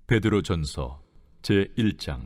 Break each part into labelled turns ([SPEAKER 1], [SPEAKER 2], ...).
[SPEAKER 1] 베드로전서 제1장.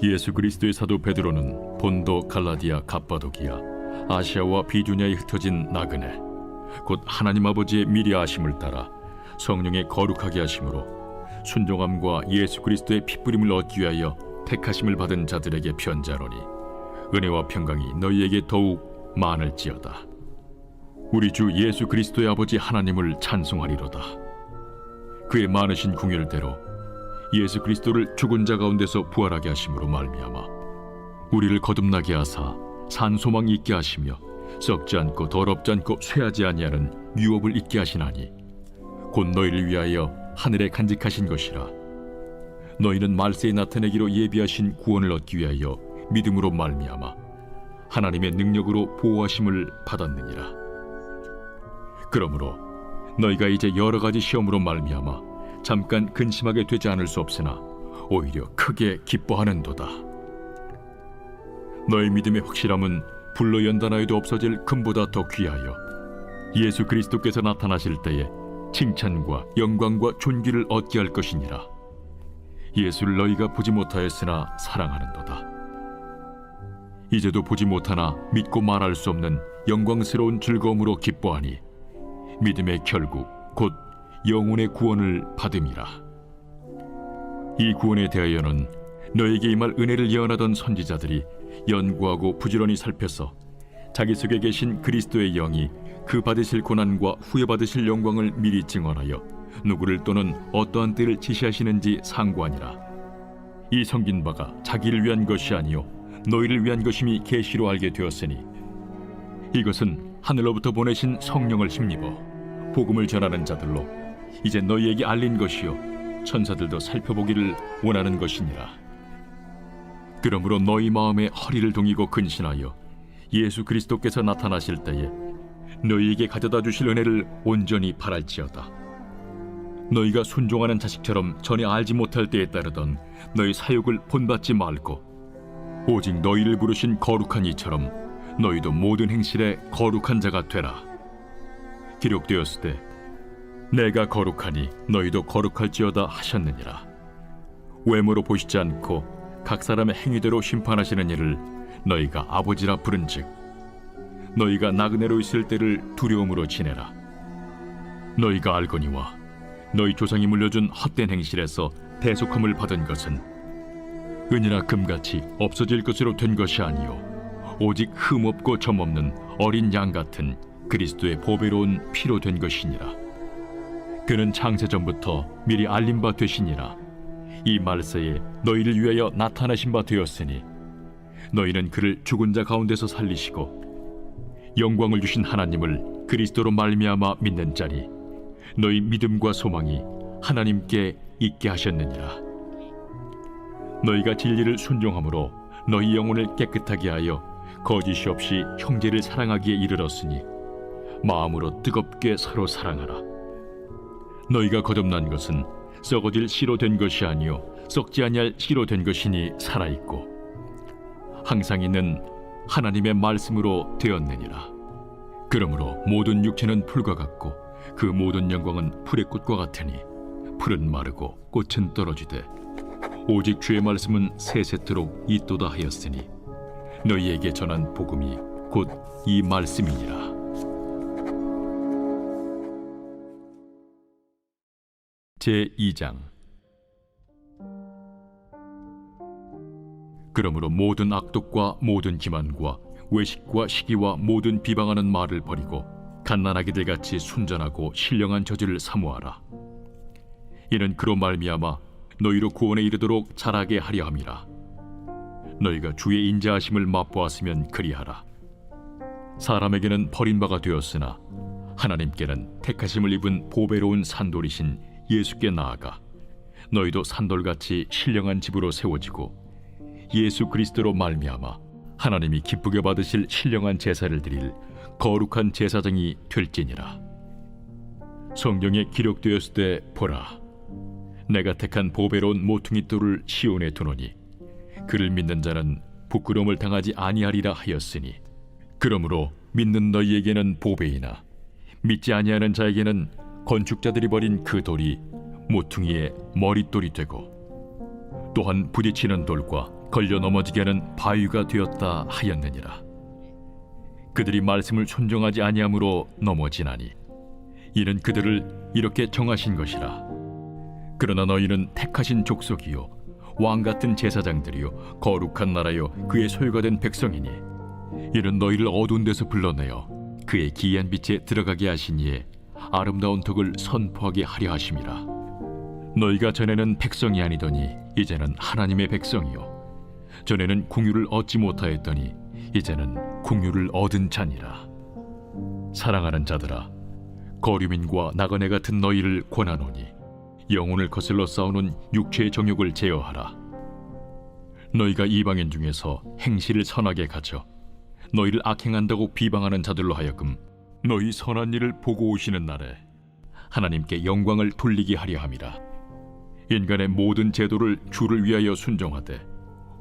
[SPEAKER 1] 예수 그리스도의 사도 베드로는 본도, 갈라디아, 갑바도기아, 아시아와 비두냐에 흩어진 나그네, 곧 하나님 아버지의 미리 아심을 따라 성령의 거룩하게 하심으로 순종함과 예수 그리스도의 핏부림을 얻기 위하여 택하심을 받은 자들에게 편지하노니, 은혜와 평강이 너희에게 더욱 많을지어다. 우리 주 예수 그리스도의 아버지 하나님을 찬송하리로다. 그의 많으신 궁율대로 예수 그리스도를 죽은 자 가운데서 부활하게 하심으로 말미암아 우리를 거듭나게 하사 산 소망 있게 하시며 썩지 않고 더럽지 않고 쇠하지 아니하는 유업을 있게 하시나니, 곧 너희를 위하여 하늘에 간직하신 것이라. 너희는 말세에 나타내기로 예비하신 구원을 얻기 위하여 믿음으로 말미암아 하나님의 능력으로 보호하심을 받았느니라. 그러므로 너희가 이제 여러 가지 시험으로 말미암아 잠깐 근심하게 되지 않을 수 없으나 오히려 크게 기뻐하는도다. 너희 믿음의 확실함은 불로 연단하여도 없어질 금보다 더 귀하여 예수 그리스도께서 나타나실 때에 칭찬과 영광과 존귀를 얻게 할 것이니라. 예수를 너희가 보지 못하였으나 사랑하는도다. 이제도 보지 못하나 믿고 말할 수 없는 영광스러운 즐거움으로 기뻐하니, 믿음의 결국 곧 영혼의 구원을 받음이라. 이 구원에 대하여는 너에게 임할 은혜를 예언하던 선지자들이 연구하고 부지런히 살펴서 자기 속에 계신 그리스도의 영이 그 받으실 고난과 후에 받으실 영광을 미리 증언하여 누구를 또는 어떠한 때를 지시하시는지 상고하니라. 이 섬긴 바가 자기를 위한 것이 아니요 너희를 위한 것임이 계시로 알게 되었으니, 이것은 하늘로부터 보내신 성령을 힘입어 복음을 전하는 자들로 이제 너희에게 알린 것이요 천사들도 살펴보기를 원하는 것이니라. 그러므로 너희 마음에 허리를 동이고 근신하여 예수 그리스도께서 나타나실 때에 너희에게 가져다 주실 은혜를 온전히 바랄지어다. 너희가 순종하는 자식처럼 전에 알지 못할 때에 따르던 너희 사욕을 본받지 말고 오직 너희를 부르신 거룩한 이처럼 너희도 모든 행실에 거룩한 자가 되라. 기록되었으되 내가 거룩하니 너희도 거룩할지어다 하셨느니라. 외모로 보시지 않고 각 사람의 행위대로 심판하시는 이를 너희가 아버지라 부른즉, 너희가 나그네로 있을 때를 두려움으로 지내라. 너희가 알거니와 너희 조상이 물려준 헛된 행실에서 대속함을 받은 것은 은이나 금같이 없어질 것으로 된 것이 아니요 오직 흠없고 점없는 어린 양 같은 그리스도의 보배로운 피로 된 것이니라. 그는 창세전부터 미리 알린 바 되시니라. 이 말세에 너희를 위하여 나타나신 바 되었으니, 너희는 그를 죽은 자 가운데서 살리시고 영광을 주신 하나님을 그리스도로 말미암아 믿는 자니 너희 믿음과 소망이 하나님께 있게 하셨느니라. 너희가 진리를 순종함으로 너희 영혼을 깨끗하게 하여 거짓이 없이 형제를 사랑하기에 이르렀으니, 마음으로 뜨겁게 서로 사랑하라. 너희가 거듭난 것은 썩어질 씨로 된 것이 아니요 썩지 아니할 씨로 된 것이니 살아있고 항상 있는 하나님의 말씀으로 되었느니라. 그러므로 모든 육체는 풀과 같고 그 모든 영광은 풀의 꽃과 같으니, 풀은 마르고 꽃은 떨어지되 오직 주의 말씀은 세세토록 있도다 하였으니, 너희에게 전한 복음이 곧 이 말씀이니라. 제2장. 그러므로 모든 악독과 모든 기만과 외식과 시기와 모든 비방하는 말을 버리고 갓난아기들 같이 순전하고 신령한 저질을 사모하라. 이는 그로 말미암아 너희로 구원에 이르도록 자라게 하려 함이라. 너희가 주의 인자하심을 맛보았으면 그리하라. 사람에게는 버림바가 되었으나 하나님께는 택하심을 입은 보배로운 산돌이신 예수께 나아가 너희도 산돌같이 신령한 집으로 세워지고 예수 그리스도로 말미암아 하나님이 기쁘게 받으실 신령한 제사를 드릴 거룩한 제사장이 될지니라. 성경에 기록되었을 때 보라, 내가 택한 보배로운 모퉁이 돌을 시온에 두노니 그를 믿는 자는 부끄러움을 당하지 아니하리라 하였으니, 그러므로 믿는 너희에게는 보배이나 믿지 아니하는 자에게는 건축자들이 버린 그 돌이 모퉁이의 머릿돌이 되고 또한 부딪히는 돌과 걸려 넘어지게 하는 바위가 되었다 하였느니라. 그들이 말씀을 순종하지 아니함으로 넘어지나니 이는 그들을 이렇게 정하신 것이라. 그러나 너희는 택하신 족속이요 왕 같은 제사장들이요 거룩한 나라요 그의 소유가 된 백성이니 이는 너희를 어두운 데서 불러내어 그의 기이한 빛에 들어가게 하시니에 아름다운 덕을 선포하게 하려 하심이라. 너희가 전에는 백성이 아니더니 이제는 하나님의 백성이요 전에는 궁유를 얻지 못하였더니 이제는 궁유를 얻은 자니라. 사랑하는 자들아, 거류민과 나그네 같은 너희를 권하노니 영혼을 거슬러 싸우는 육체의 정욕을 제어하라. 너희가 이방인 중에서 행실을 선하게 가져 너희를 악행한다고 비방하는 자들로 하여금 너희 선한 일을 보고 오시는 날에 하나님께 영광을 돌리게 하려 함이라. 인간의 모든 제도를 주를 위하여 순종하되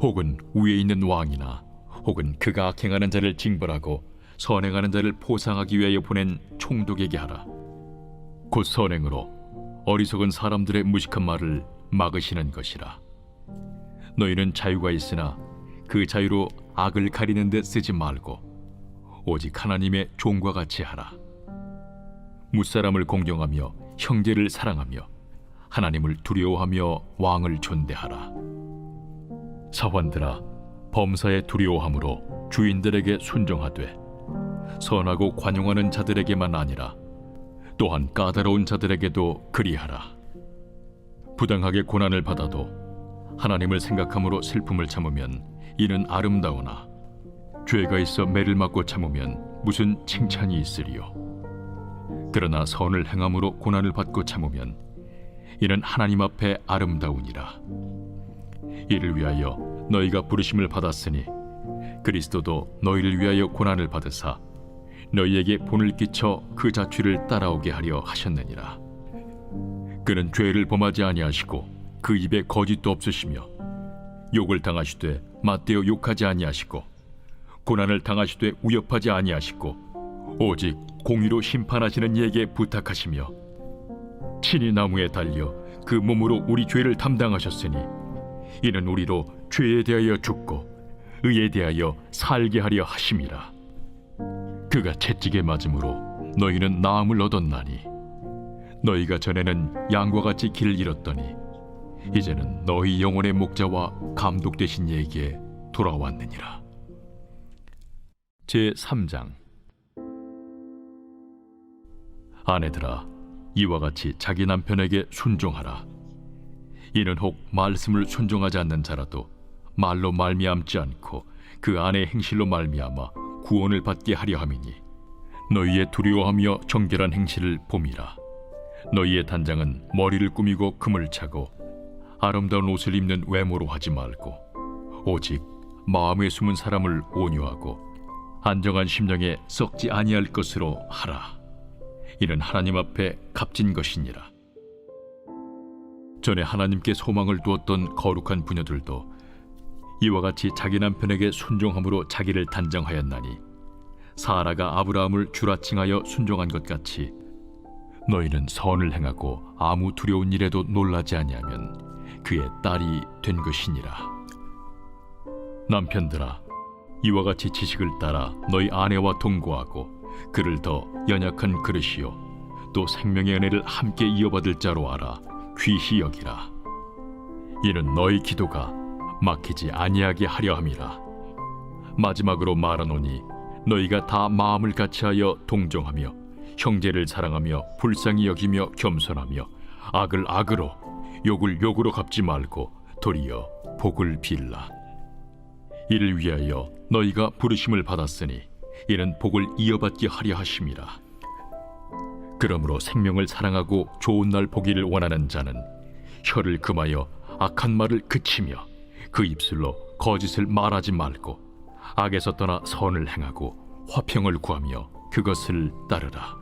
[SPEAKER 1] 혹은 위에 있는 왕이나 혹은 그가 악행하는 자를 징벌하고 선행하는 자를 포상하기 위하여 보낸 총독에게 하라. 곧 선행으로 어리석은 사람들의 무식한 말을 막으시는 것이라. 너희는 자유가 있으나 그 자유로 악을 가리는 데 쓰지 말고 오직 하나님의 종과 같이 하라. 무사람을 공경하며 형제를 사랑하며 하나님을 두려워하며 왕을 존대하라. 사환들아, 범사에 두려워함으로 주인들에게 순종하되 선하고 관용하는 자들에게만 아니라 또한 까다로운 자들에게도 그리하라. 부당하게 고난을 받아도 하나님을 생각함으로 슬픔을 참으면 이는 아름다우나 죄가 있어 매를 맞고 참으면 무슨 칭찬이 있으리요. 그러나 선을 행함으로 고난을 받고 참으면 이는 하나님 앞에 아름다우니라. 이를 위하여 너희가 부르심을 받았으니 그리스도도 너희를 위하여 고난을 받으사 너희에게 본을 끼쳐 그 자취를 따라오게 하려 하셨느니라. 그는 죄를 범하지 아니하시고 그 입에 거짓도 없으시며 욕을 당하시되 맞대어 욕하지 아니하시고 고난을 당하시되 위협하지 아니하시고 오직 공의로 심판하시는 이에게 부탁하시며 친히 나무에 달려 그 몸으로 우리 죄를 담당하셨으니 이는 우리로 죄에 대하여 죽고 의에 대하여 살게 하려 하심이라. 그가 채찍에 맞음으로 너희는 나음을 얻었나니 너희가 전에는 양과 같이 길을 잃었더니 이제는 너희 영혼의 목자와 감독 되신 이에게 돌아왔느니라. 제3장. 아내들아, 이와 같이 자기 남편에게 순종하라. 이는 혹 말씀을 순종하지 않는 자라도 말로 말미암지 않고 그 아내의 행실로 말미암아 구원을 받게 하려 함이니 너희의 두려워하며 정결한 행실을 봄이라. 너희의 단장은 머리를 꾸미고 금을 차고 아름다운 옷을 입는 외모로 하지 말고 오직 마음에 숨은 사람을 온유하고 안정한 심령에 썩지 아니할 것으로 하라. 이는 하나님 앞에 값진 것이니라. 전에 하나님께 소망을 두었던 거룩한 부녀들도 이와 같이 자기 남편에게 순종함으로 자기를 단정하였나니 사라가 아브라함을 주라칭하여 순종한 것 같이 너희는 선을 행하고 아무 두려운 일에도 놀라지 아니하면 그의 딸이 된 것이니라. 남편들아, 이와 같이 지식을 따라 너희 아내와 동거하고 그를 더 연약한 그릇이요 또 생명의 은혜를 함께 이어받을 자로 알아 귀히 여기라. 이는 너희 기도가 막히지 아니하게 하려 함이라. 마지막으로 말하노니 너희가 다 마음을 같이하여 동정하며 형제를 사랑하며 불쌍히 여기며 겸손하며 악을 악으로 욕을 욕으로 갚지 말고 도리어 복을 빌라. 이를 위하여 너희가 부르심을 받았으니 이는 복을 이어받게 하려 하심이라. 그러므로 생명을 사랑하고 좋은 날 보기를 원하는 자는 혀를 금하여 악한 말을 그치며 그 입술로 거짓을 말하지 말고 악에서 떠나 선을 행하고 화평을 구하며 그것을 따르라.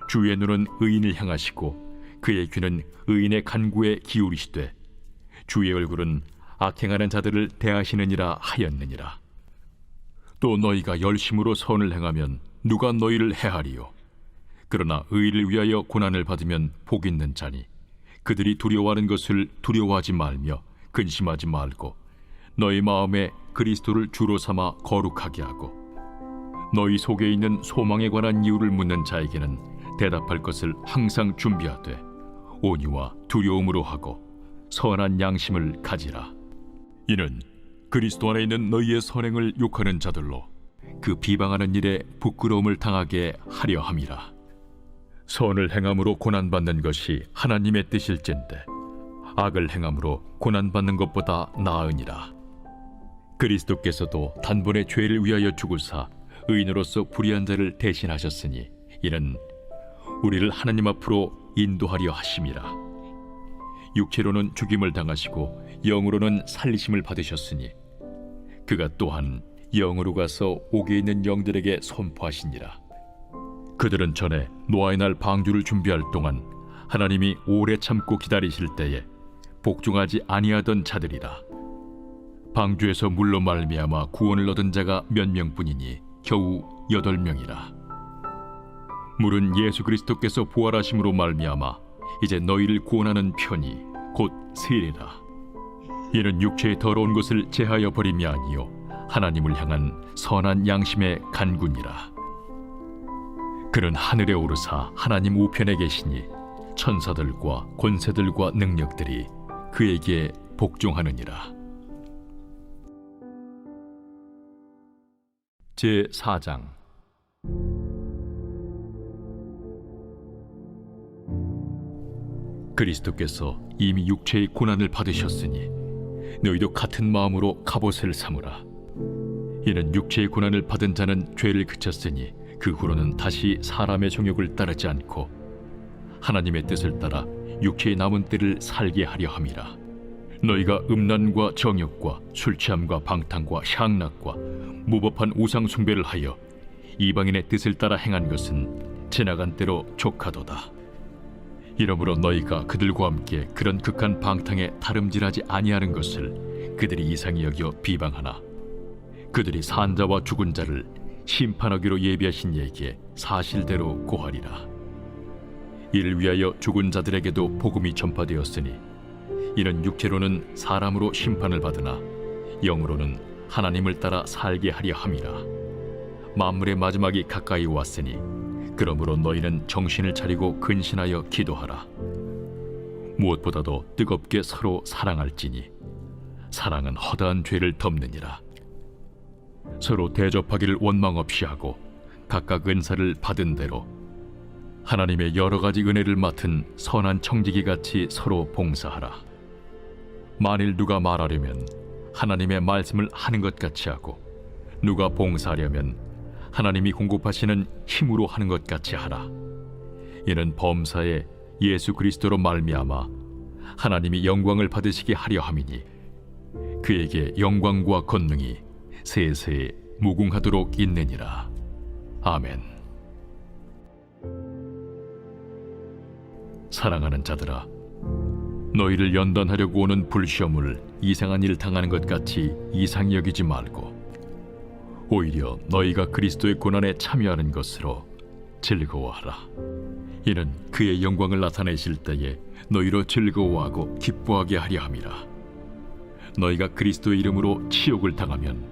[SPEAKER 1] 주의 눈은 의인을 향하시고 그의 귀는 의인의 간구에 기울이시되 주의 얼굴은 악행하는 자들을 대하시느니라 하였느니라. 또 너희가 열심으로 선을 행하면 누가 너희를 해하리요? 그러나 의를 위하여 고난을 받으면 복 있는 자니 그들이 두려워하는 것을 두려워하지 말며 근심하지 말고 너희 마음에 그리스도를 주로 삼아 거룩하게 하고 너희 속에 있는 소망에 관한 이유를 묻는 자에게는 대답할 것을 항상 준비하되 온유와 두려움으로 하고 선한 양심을 가지라. 이는 그리스도 안에 있는 너희의 선행을 욕하는 자들로 그 비방하는 일에 부끄러움을 당하게 하려 함이라. 선을 행함으로 고난받는 것이 하나님의 뜻일진데 악을 행함으로 고난받는 것보다 나으니라. 그리스도께서도 단번에 죄를 위하여 죽으사 의인으로서 불의한 자를 대신하셨으니 이는 우리를 하나님 앞으로 인도하려 하심이라. 육체로는 죽임을 당하시고 영으로는 살리심을 받으셨으니 그가 또한 영으로 가서 옥에 있는 영들에게 선포하시니라. 그들은 전에 노아의 날 방주를 준비할 동안 하나님이 오래 참고 기다리실 때에 복종하지 아니하던 자들이라. 방주에서 물로 말미암아 구원을 얻은 자가 몇 명뿐이니 겨우 8명이라. 물은 예수 그리스도께서 부활하심으로 말미암아 이제 너희를 구원하는 편이 곧 세례라. 이는 육체의 더러운 것을 제하여 버림이 아니요 하나님을 향한 선한 양심의 간구니라. 그는 하늘에 오르사 하나님 우편에 계시니 천사들과 권세들과 능력들이 그에게 복종하느니라. 제4장. 그리스도께서 이미 육체의 고난을 받으셨으니 너희도 같은 마음으로 갑옷을 삼으라. 이는 육체의 고난을 받은 자는 죄를 그쳤으니 그 후로는 다시 사람의 정욕을 따르지 않고 하나님의 뜻을 따라 육체의 남은 때를 살게 하려 함이라. 너희가 음란과 정욕과 술 취함과 방탕과 향락과 무법한 우상 숭배를 하여 이방인의 뜻을 따라 행한 것은 지나간 때로 족하도다. 이러므로 너희가 그들과 함께 그런 극한 방탕에 다름질하지 아니하는 것을 그들이 이상히 여겨 비방하나 그들이 산 자와 죽은 자를 심판하기로 예비하신 이에게 사실대로 고하리라. 이를 위하여 죽은 자들에게도 복음이 전파되었으니 이는 육체로는 사람으로 심판을 받으나 영으로는 하나님을 따라 살게 하려 함이라. 만물의 마지막이 가까이 왔으니 그러므로 너희는 정신을 차리고 근신하여 기도하라. 무엇보다도 뜨겁게 서로 사랑할지니 사랑은 허다한 죄를 덮느니라. 서로 대접하기를 원망 없이 하고 각각 은사를 받은 대로 하나님의 여러 가지 은혜를 맡은 선한 청지기 같이 서로 봉사하라. 만일 누가 말하려면 하나님의 말씀을 하는 것 같이 하고 누가 봉사하려면 하나님이 공급하시는 힘으로 하는 것 같이 하라. 이는 범사에 예수 그리스도로 말미암아 하나님이 영광을 받으시게 하려 함이니 그에게 영광과 권능이 세세 무궁하도록 있느니라. 아멘. 사랑하는 자들아, 너희를 연단하려고 오는 불시험을 이상한 일 당하는 것 같이 이상히 여기지 말고 오히려 너희가 그리스도의 고난에 참여하는 것으로 즐거워하라. 이는 그의 영광을 나타내실 때에 너희로 즐거워하고 기뻐하게 하려 함이라. 너희가 그리스도의 이름으로 치욕을 당하면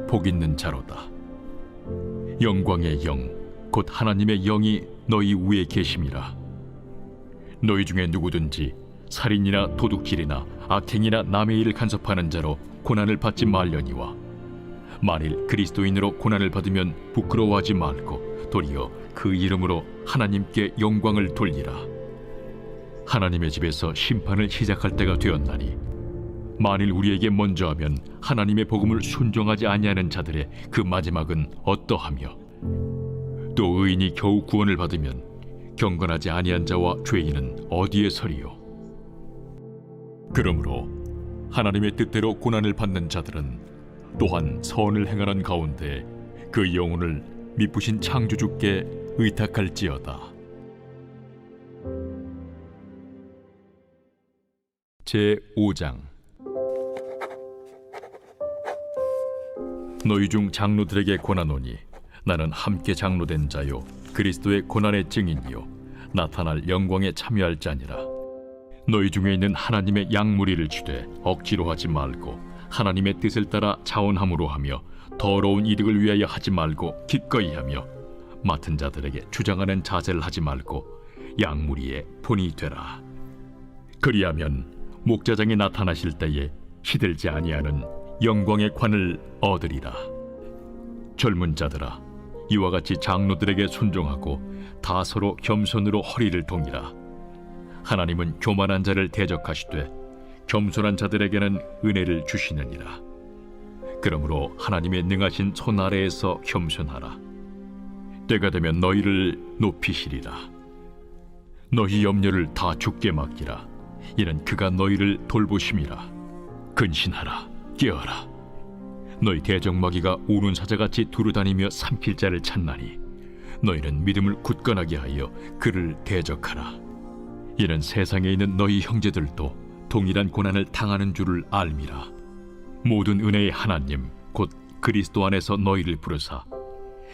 [SPEAKER 1] 복 있는 자로다. 영광의 영, 곧 하나님의 영이 너희 위에 계심이라. 너희 중에 누구든지 살인이나 도둑질이나 악행이나 남의 일을 간섭하는 자로 고난을 받지 말려니와 만일 그리스도인으로 고난을 받으면 부끄러워하지 말고 도리어 그 이름으로 하나님께 영광을 돌리라. 하나님의 집에서 심판을 시작할 때가 되었나니 만일 우리에게 먼저 하면 하나님의 복음을 순종하지 아니하는 자들의 그 마지막은 어떠하며 또 의인이 겨우 구원을 받으면 경건하지 아니한 자와 죄인은 어디에 서리요. 그러므로 하나님의 뜻대로 고난을 받는 자들은 또한 선을 행하는 가운데 그 영혼을 미쁘신 창조주께 의탁할지어다. 제5장. 너희 중 장로들에게 권하노니 나는 함께 장로된 자요 그리스도의 고난의 증인이요 나타날 영광에 참여할 자니라. 너희 중에 있는 하나님의 양무리를 주되 억지로 하지 말고 하나님의 뜻을 따라 자원함으로 하며 더러운 이득을 위하여 하지 말고 기꺼이 하며 맡은 자들에게 주장하는 자세를 하지 말고 양무리의 본이 되라. 그리하면 목자장이 나타나실 때에 시들지 아니하는 영광의 관을 얻으리라. 젊은 자들아, 이와 같이 장로들에게 순종하고 다 서로 겸손으로 허리를 동이라. 하나님은 교만한 자를 대적하시되 겸손한 자들에게는 은혜를 주시느니라. 그러므로 하나님의 능하신 손 아래에서 겸손하라. 때가 되면 너희를 높이시리라. 너희 염려를 다 주께 맡기라. 이는 그가 너희를 돌보심이라. 근신하라, 깨어라. 너희 대적마귀가 우는 사자같이 두루다니며 삼킬 자를 찾나니 너희는 믿음을 굳건하게 하여 그를 대적하라. 이는 세상에 있는 너희 형제들도 동일한 고난을 당하는 줄을 알미라. 모든 은혜의 하나님 곧 그리스도 안에서 너희를 부르사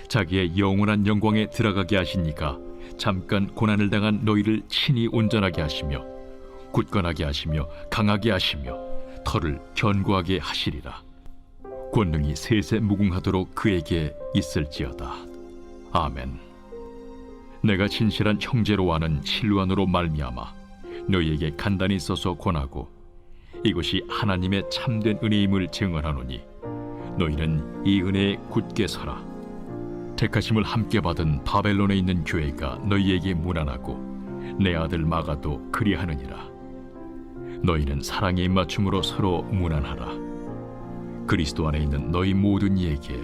[SPEAKER 1] 자기의 영원한 영광에 들어가게 하시니까 잠깐 고난을 당한 너희를 친히 온전하게 하시며 굳건하게 하시며 강하게 하시며 털을 견고하게 하시리라. 권능이 세세 무궁하도록 그에게 있을지어다. 아멘. 내가 진실한 형제로 아는 실루안으로 말미암아 너희에게 간단히 써서 권하고 이것이 하나님의 참된 은혜임을 증언하노니 너희는 이 은혜에 굳게 서라. 택하심을 함께 받은 바벨론에 있는 교회가 너희에게 문안하고 내 아들 마가도 그리하느니라. 너희는 사랑의 입맞춤으로 서로 문안하라. 그리스도 안에 있는 너희 모든 이에게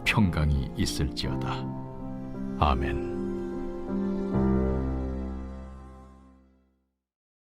[SPEAKER 1] 평강이 있을지어다. 아멘.